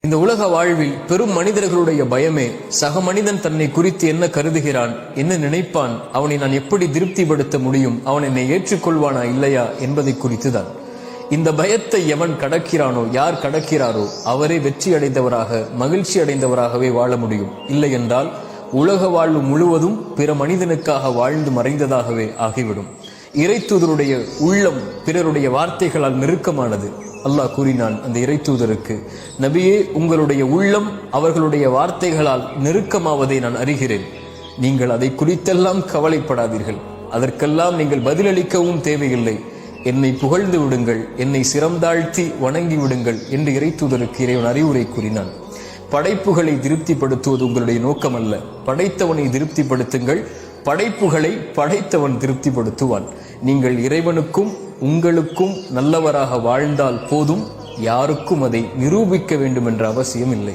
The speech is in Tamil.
இந்த உலக வாழ்வில் பெரும் மனிதர்களுடைய பயமே சக மனிதன் தன்னை குறித்து என்ன கருதுகிறான், என்ன நினைப்பான், அவனை நான் எப்படி திருப்திப்படுத்த முடியும், அவன் என்னை ஏற்றுக்கொள்வானா இல்லையா என்பதை குறித்துதான். இந்த பயத்தை எவன் கடக்கிறானோ, யார் கடக்கிறாரோ அவரே வெற்றி அடைந்தவராக மகிழ்ச்சி அடைந்தவராகவே வாழ முடியும். இல்லை என்றால் உலக வாழ்வு முழுவதும் பிற மனிதனுக்காக வாழ்ந்து மறைந்ததாகவே ஆகிவிடும். இறைத்தூதருடைய உள்ளம் பிறருடைய வார்த்தைகளால் நெருக்கமானது. அல்லாஹ் கூறினான் அந்த இறைத்தூதருக்கு, நபியே, உங்களுடைய உள்ளம் அவர்களுடைய வார்த்தைகளால் நெருக்கமாவதை நான் அறிகிறேன். நீங்கள் அதை குறித்தெல்லாம் கவலைப்படாதீர்கள். அதற்கெல்லாம் நீங்கள் பதிலளிக்கவும் தேவையில்லை. என்னை புகழ்ந்து விடுங்கள், என்னை சிரம்தாழ்த்தி வணங்கி விடுங்கள் என்று இறைத்தூதருக்கு இறைவன் அறிவுரை கூறினான். படைப்புகளை திருப்திப்படுத்துவது உங்களுடைய நோக்கம் அல்ல. படைத்தவனை திருப்திப்படுத்துங்கள். படைப்புகளை படைத்தவன் திருப்திப்படுத்துவான். நீங்கள் இறைவனுக்கும் உங்களுக்கும் நல்லவராக வாழ்ந்தால் போதும். யாருக்கும் அதை நிரூபிக்க வேண்டும் என்ற அவசியம் இல்லை.